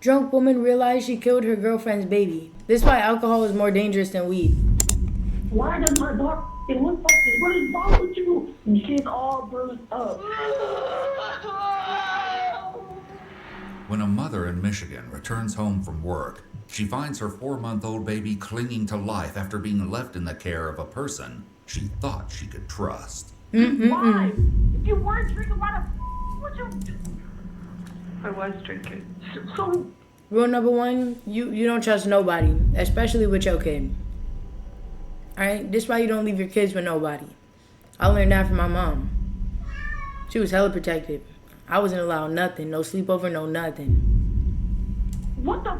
Drunk woman realized she killed her girlfriend's baby. This is why alcohol is more dangerous than weed. Why does my dog it look like this? What is wrong with you? She's all bruised up. When a mother in Michigan returns home from work, she finds her 4-month-old baby clinging to life after being left in the care of a person she thought she could trust. Why? If you weren't drinking, why the would you? I was drinking. So Rule number one, you don't trust nobody, especially with your kid. Alright? This is why you don't leave your kids with nobody. I learned that from my mom. She was hella protective. I wasn't allowed nothing. No sleepover, no nothing. what the?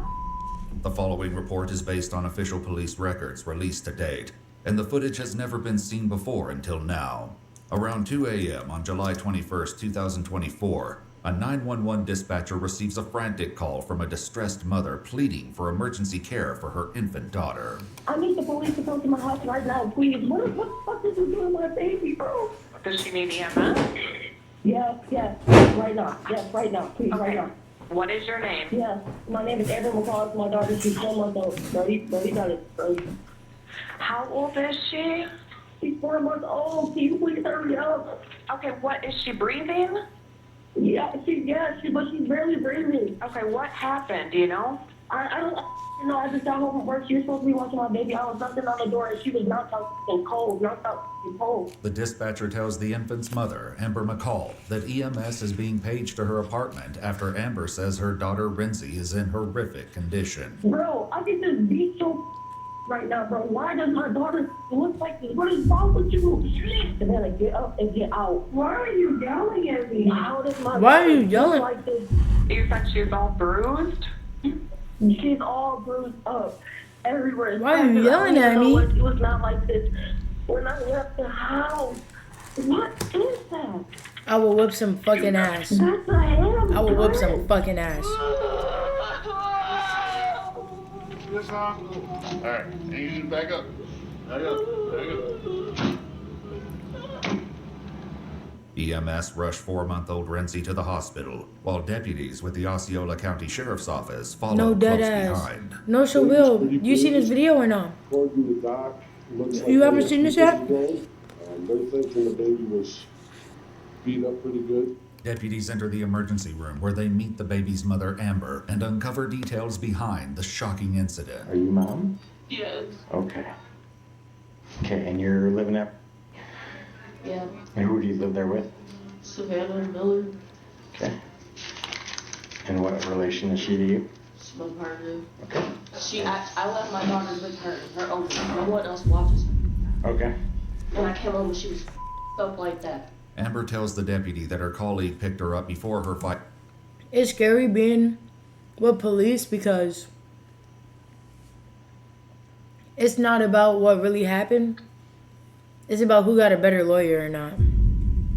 The following report is based on official police records released to date, and the footage has never been seen before until now. Around 2 a.m. on July 21st, 2024, a 911 dispatcher receives a frantic call from a distressed mother pleading for emergency care for her infant daughter. I need the police to come to my house right now, please. What the fuck did you do to my baby, bro? Does she need EMS? Yes, right now. Yes, right now, please, right now. What is your name? Yes, my name is Amber McCall. My daughter, she's 4 months old. Brody. How old is she? She's 4 months old. Can you please hurry up? Okay, what is she breathing? Yeah, but she's barely breathing. Okay, what happened? Do you know? I don't know. I just got home from work. She was supposed to be watching my baby. I was knocking on the door, and she was knocked out cold. The dispatcher tells the infant's mother, Amber McCall, that EMS is being paged to her apartment after Amber says her daughter Rinsey is in horrific condition. Bro, I get this beat so right now, bro. Why does my daughter look like this? What is wrong with you? Savannah, get up and get out. Why are you yelling at me? How does my Why are daughter you look yelling? like this? You said she's all bruised? She's all bruised up everywhere. Why are you yelling at me? It was not like this when I left the house. What is that? I will whip some fucking ass. That's a hammer. I will whip some fucking ass. Alright, and you just back up. Back up. EMS rushed 4-month-old Rinsey to the hospital, while deputies with the Osceola County Sheriff's Office No followed dead close ass. behind. No, she will. You seen this video or not? You haven't seen this yet? They think the baby was beat up pretty good. Deputies enter the emergency room where they meet the baby's mother, Amber, and uncover details behind the shocking incident. Are you mom? Yes. Okay. Okay, and you're living there? Yeah, And who do you live there with? Savannah Miller. Okay. And what relation is she to you? She's my partner. Okay. I left my daughter with her own. No one else watches her. Okay. When I came home, and she was up like that. Amber tells the deputy that her colleague picked her up before her fight. It's scary being with police because it's not about what really happened. It's about who got a better lawyer or not.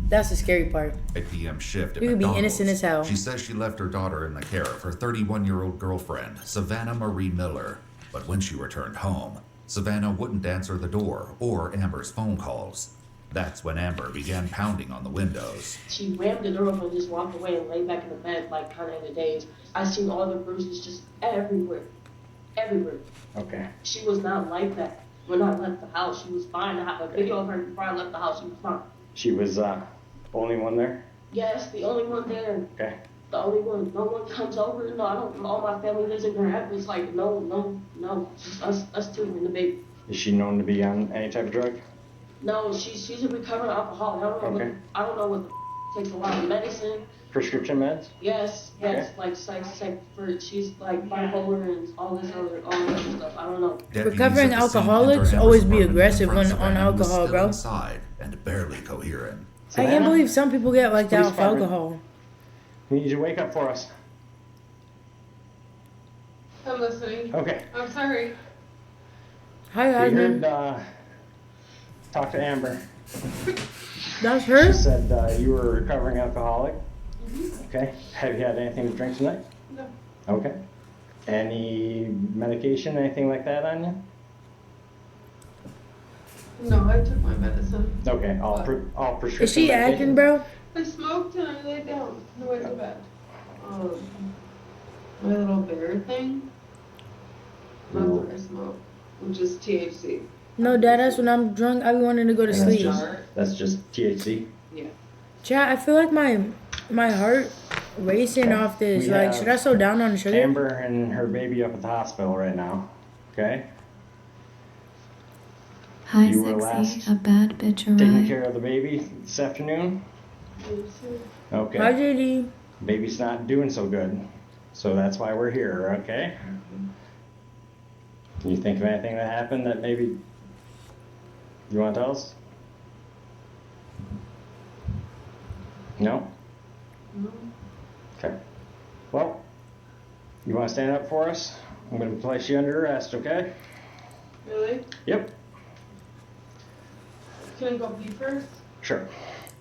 That's the scary part. 8 p.m. shift at You could be McDonald's. innocent as hell. She says she left her daughter in the care of her 31-year-old girlfriend, Savannah Marie Miller. But when she returned home, Savannah wouldn't answer the door or Amber's phone calls. That's when Amber began pounding on the windows. She rammed the door open and just walked away and lay back in the bed, like kind of in a daze. I seen all the bruises just everywhere. Everywhere. Okay. She was not like that. When I left the house, she was fine. I have a video of her before I left the house. She was fine. She was only one there? Yes, the only one there. Okay. The only one. No one comes over. No, I don't. All my family lives in Grand. It's like no. Just us two and the baby. Is she known to be on any type of drug? No, she's a recovering alcoholic. I don't know what takes a lot of medicine. Prescription meds? Yes, Okay. like she's like bipolar and all this other stuff. I don't know. Deputies Recovering at the scene alcoholics enter always Amber's be apartment aggressive and confront on Savannah, who is alcohol, still bro. inside and barely coherent. I can't Savannah? believe some people get like that Police off department. alcohol. We need you to wake up for us. I'm listening. Okay. I'm sorry. Hi, We Asman. heard, talk to Amber. That's She her? said you were a recovering alcoholic. Okay. Have you had anything to drink tonight? No. Okay. Any medication, anything like that on you? No, I took my medicine. Okay, all prescription. Is she medication? acting, bro? I smoked and I laid down on the way to bed. My little bear thing. That's No. what I smoke. Which is THC. No, Dad, that's when I'm drunk. I be wanting to go to And sleep. that's just THC. Yeah. Chat, I feel like my heart racing off this. We Like, have should I slow down on the sugar? Amber and her baby up at the hospital right now. Okay? Hi, You were sexy. last A bad bitch Taking arrived. care of the baby this afternoon? Okay. Hi, JD. Baby's not doing so good. So that's why we're here, okay? Can you think of anything that happened that maybe you want to tell us? No? Okay. Well, you want to stand up for us? I'm going to place you under arrest, okay? Really? Yep. Can I go pee first? Sure.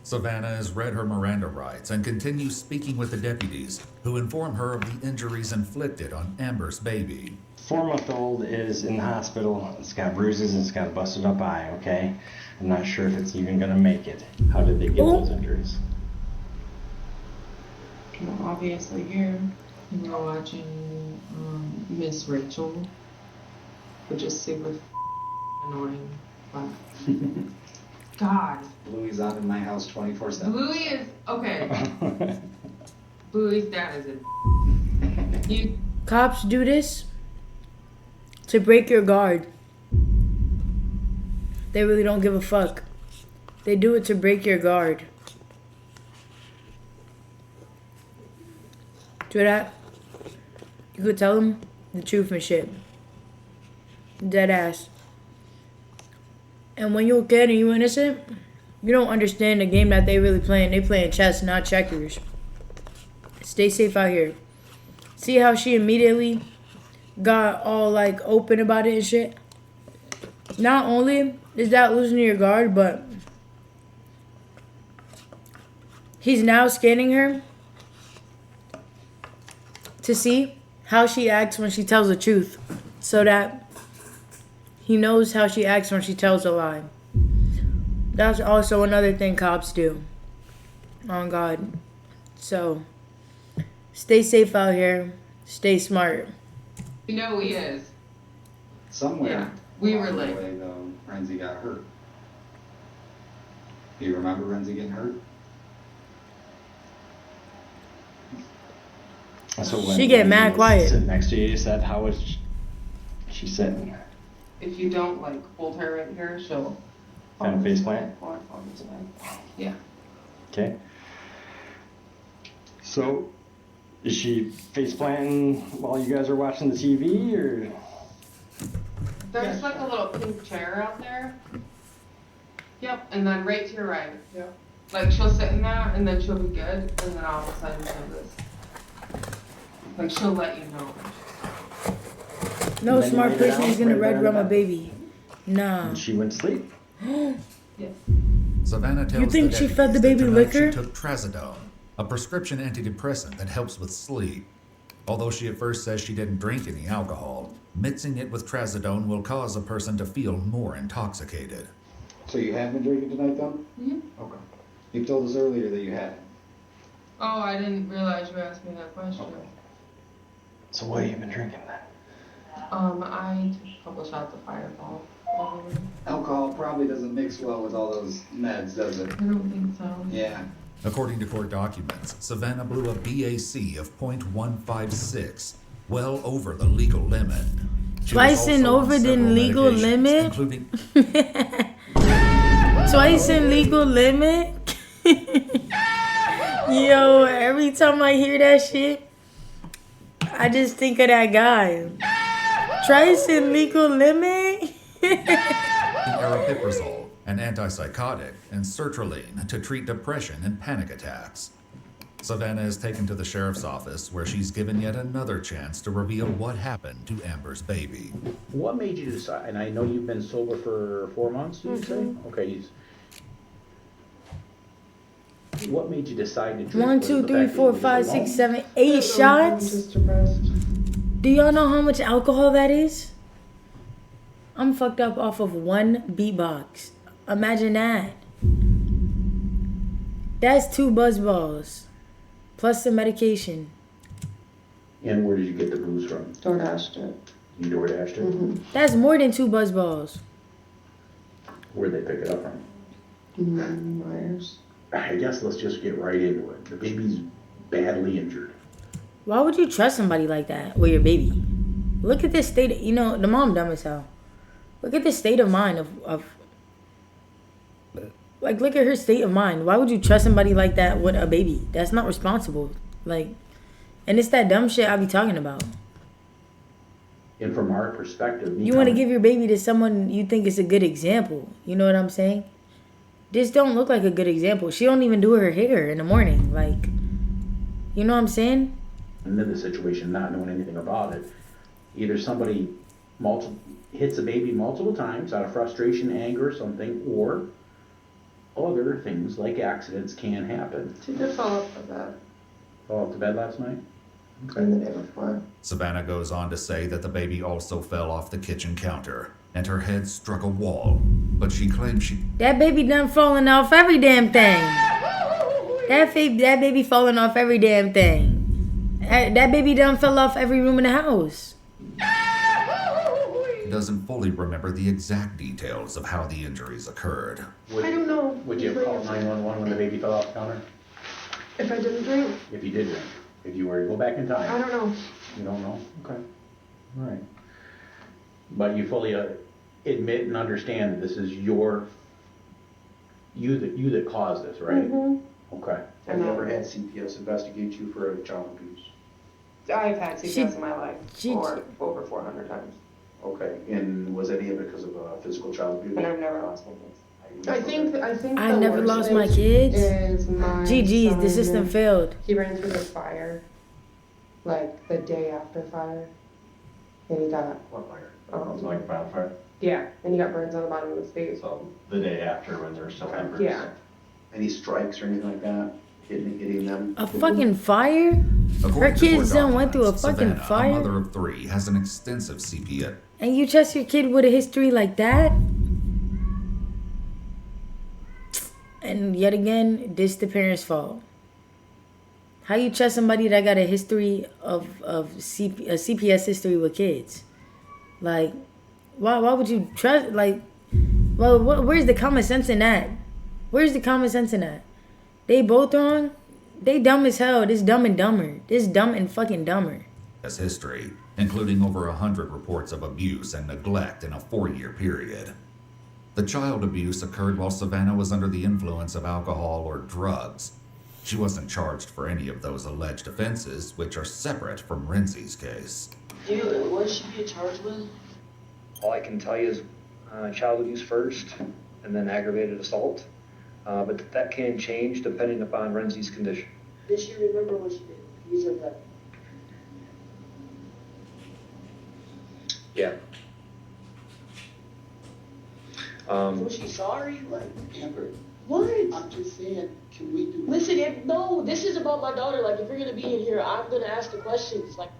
Savannah has read her Miranda rights and continues speaking with the deputies, who inform her of the injuries inflicted on Amber's baby. 4-month-old is in the hospital. It's got bruises and it's got a busted up eye, okay? I'm not sure if it's even going to make it. How did they get those injuries? Well, obviously here. We're watching Miss Rachel, which is super annoying. But God. Louie's on in my house 24/7. Louie is okay. Louie's dad is a you. Cops do this to break your guard. They really don't give a fuck. They do it to break your guard. Do that? You could tell them the truth and shit. Dead ass. And when you're a kid and you're innocent, you don't understand the game that they really playing. They playing chess, not checkers. Stay safe out here. See how she immediately got all like open about it and shit? Not only is that losing your guard, but he's now scanning her to see how she acts when she tells the truth, so that he knows how she acts when she tells a lie. That's also another thing cops do. On God. So, stay safe out here. Stay smart. You know who he is. Somewhere. Yeah, we were along the like- way, though, Renzi got hurt. Do you remember Renzi getting hurt? So when She get mad was quiet. Sitting next to you, you said, how was she sitting? If you don't like hold her right here, she'll Kind of face plant? Fall to the side. Yeah. Okay. So, is she face planting while you guys are watching the TV, or? There's like a little pink chair out there. Yep, and then right to your right. Yep. Like she'll sit in that and then she'll be good, and then all of a sudden she'll this. Like she'll let you know. No And then smart you laid it person out is gonna right red there in rum the a bed. baby. Nah. And she went to sleep. Yes. Savannah tells think the she fed the deputies that baby tonight liquor? She took trazodone, a prescription antidepressant that helps with sleep. Although she at first says she didn't drink any alcohol, mixing it with trazodone will cause a person to feel more intoxicated. So you have been drinking tonight, then? Mm-hmm. Okay. You told us earlier that you hadn't. Oh, I didn't realize you asked me that question. Okay. So what have you been drinking then? I took a couple shots of Fireball. Alcohol probably doesn't mix well with all those meds, does it? I don't think so. Yeah. According to court documents, Savannah blew a BAC of .156, well over the legal limit. She was Twice and also on over the several legal medications, limit? including Twice in legal limit? Yo, every time I hear that shit, I just think of that guy. Twice in legal limit? aripiprazole, an antipsychotic, and sertraline to treat depression and panic attacks. Savannah is taken to the sheriff's office, where she's given yet another chance to reveal what happened to Amber's baby. What made you decide, and I know you've been sober for 4 months, did you say? Okay. What made you decide to drink? 1, Was it 2, the 3, fact that 4, you was 5, alone? 6, 7, 8 shots? Do y'all know how much alcohol that is? I'm fucked up off of one beatbox. Imagine that. That's 2 buzz balls. Plus the medication. And where did you get the booze from? DoorDashed it. You DoorDashed it? Mm-hmm. That's more than 2 buzz balls. Where'd they pick it up from? Myers. I guess let's just get right into it. The baby's badly injured. Why would you trust somebody like that with your baby? Look at this state. You know, the mom dumb as hell. Look at the state of mind of like, look at her state of mind. Why would you trust somebody like that with a baby? That's not responsible. Like, and it's that dumb shit I be talking about. And from our perspective, You want to give your baby to someone you think is a good example. You know what I'm saying? This don't look like a good example. She don't even do her hair in the morning. Like, you know what I'm saying? in the situation, not knowing anything about it, either somebody hits a baby multiple times out of frustration, anger, or something, or other things like accidents can happen. She did fall off the bed. Fall off the bed last night? Okay. And the day before. Savannah goes on to say that the baby also fell off the kitchen counter and her head struck a wall, but she claims That baby done falling off every damn thing. That baby falling off every damn thing. That baby done fell off every room in the house. doesn't fully remember the exact details of how the injuries occurred. I don't know. Would you have called 911 when the baby fell off the counter? If I didn't drink? If you did drink. If you were to go back in time. I don't know. You don't know? Okay. All right. But you fully admit and understand that this is you that caused this, right? Mm-hmm. Okay. Have you ever had CPS investigate you for child abuse? I've had CPS in my life for over 400 times. Okay, and was any of it because of physical child abuse? And I've never lost my kids. I think I the never worst lost my thing kids. Is my GG's, the son. system failed. He ran through the fire, like the day after fire, and he got. What fire? Was it like a wildfire? Yeah, and he got burns on the bottom of his face. So the day after when there were still embers? Yeah. Any strikes or anything like that? Hitting them? A fucking fire? Her According to kids court done went through a documents, fucking Savannah, fire? a mother of 3, has an extensive CPS. And you trust your kid with a history like that? And yet again, this the parents' fault. How you trust somebody that got a history of a CPS history with kids? Like, why would you trust? Like, well, where's the common sense in that? Where's the common sense in that? They both wrong. They dumb as hell. This dumb and dumber. This dumb and fucking dumber. As history, including over 100 reports of abuse and neglect in a 4-year period. The child abuse occurred while Savannah was under the influence of alcohol or drugs. She wasn't charged for any of those alleged offenses, which are separate from Renzi's case. Dude, what should be charged with? All I can tell you is child abuse first, and then aggravated assault. But that can change depending upon Renzi's condition. Did she remember what she did? You said that. Yeah. Was she sorry? Like, Amber, what? I'm just saying, can we do Listen, no, this is about my daughter. Like, if you're gonna be in here, I'm gonna ask the questions. Like,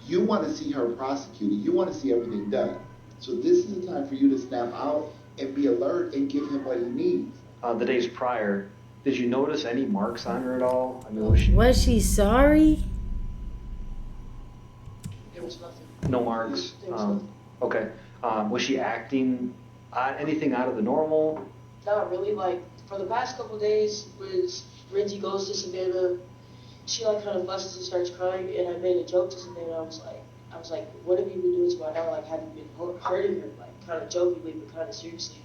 You want to see her prosecuted. You want to see everything done. So this is the time for you to snap out and be alert and give him what he needs. The days prior, did you notice any marks on her at all? I mean, Was she sorry? there was nothing. no marks? There was nothing. Okay. Was she acting anything out of the normal? Not really. Like, for the past couple days, when Renzi goes to Savannah, she like kind of fusses and starts crying, and I made a joke to Savannah. I was like, what have you been doing to my daughter? Like, have you been hurting her? Like, kind of jokingly, but kind of seriously.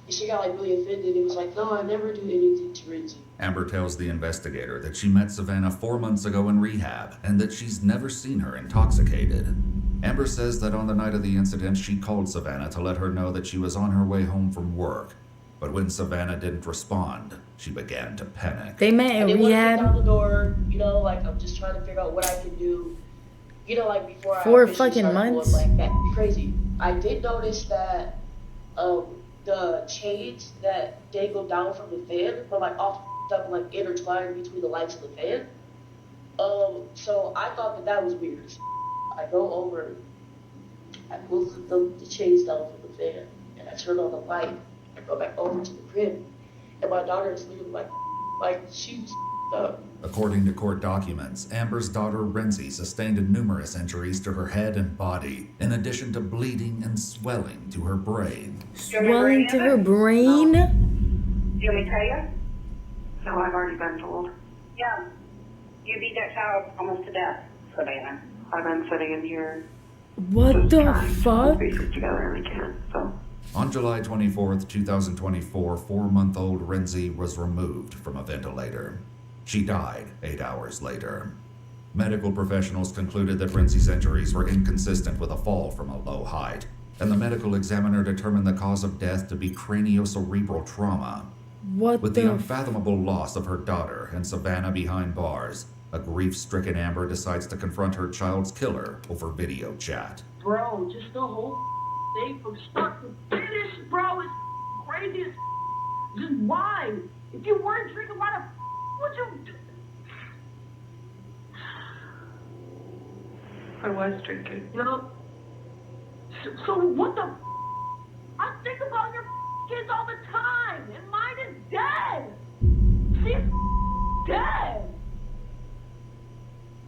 And she got like really offended. It was like, no, I never do anything to Renzi. Amber tells the investigator that she met Savannah 4 months ago in rehab and that she's never seen her intoxicated. Amber says that on the night of the incident, she called Savannah to let her know that she was on her way home from work. But when Savannah didn't respond, she began to panic. They met in I didn't want to rehab. kick down the door, you know, like I'm just trying to figure out what I can do. You know, like before 4 I officially fucking started months? going, like that crazy. I did notice that the chains that dangled down from the fan were like all up and like intertwined between the lights of the fan. So I thought that was weird. I go over, I move the chains down from the fan, and I turn on the light. I go back over to the crib, and my daughter is literally like she's up. According to court documents, Amber's daughter Renzi sustained numerous injuries to her head and body, in addition to bleeding and swelling to her brain. Swelling to her brain? Do you want me to tell you? No, I've already been told. Yeah. You beat that child almost to death, Savannah. I've been sitting in here What just the trying to fuck? piece it together and I can't, so. On July 24th, 2024, 4-month-old Renzi was removed from a ventilator. She died 8 hours later. Medical professionals concluded that Renzi's injuries were inconsistent with a fall from a low height, and the medical examiner determined the cause of death to be craniocerebral trauma. What With the the unfathomable loss of her daughter and Savannah behind bars, a grief-stricken Amber decides to confront her child's killer over video chat. Bro, just the whole thing from start to finish, bro, is crazy as just why? If you weren't drinking, why the would you do? I was drinking. You know? So what the I think about your kids all the time, and mine is dead. She's dead.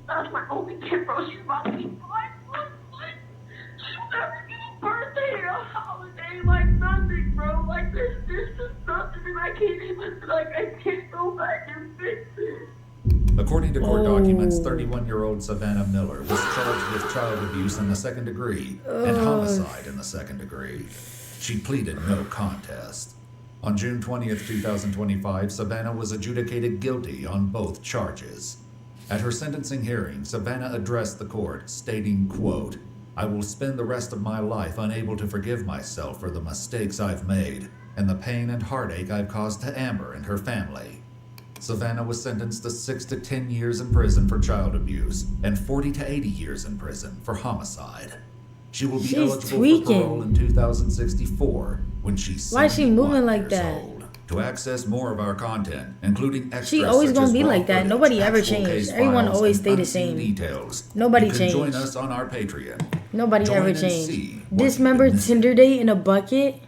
That's my only kid, bro. She's about to be 5 foot. She'll never get a birthday or a holiday, like nothing, bro. Like there's just nothing, and I can't even, like, I can't go back and fix it. According to court documents, 31-year-old Savannah Miller was charged with child abuse in the second degree and homicide in the second degree. She pleaded no contest. On June 20th, 2025, Savannah was adjudicated guilty on both charges. At her sentencing hearing, Savannah addressed the court, stating, quote, "I will spend the rest of my life unable to forgive myself for the mistakes I've made and the pain and heartache I've caused to Amber and her family." Savannah was sentenced to 6 to 10 years in prison for child abuse and 40 to 80 years in prison for homicide. She will be She's eligible tweaking. for parole in 2064 when she's Why is she moving 71 like years that? old. To access more of our content, including extras She always such gonna as be raw like that. footage, Nobody ever actual changed. case Everyone files, always and stay the unseen same. Details. Nobody you can changed. join us on our Patreon. Nobody Join ever and changed. see what Dismembered you've been missing. Tinder date in a bucket?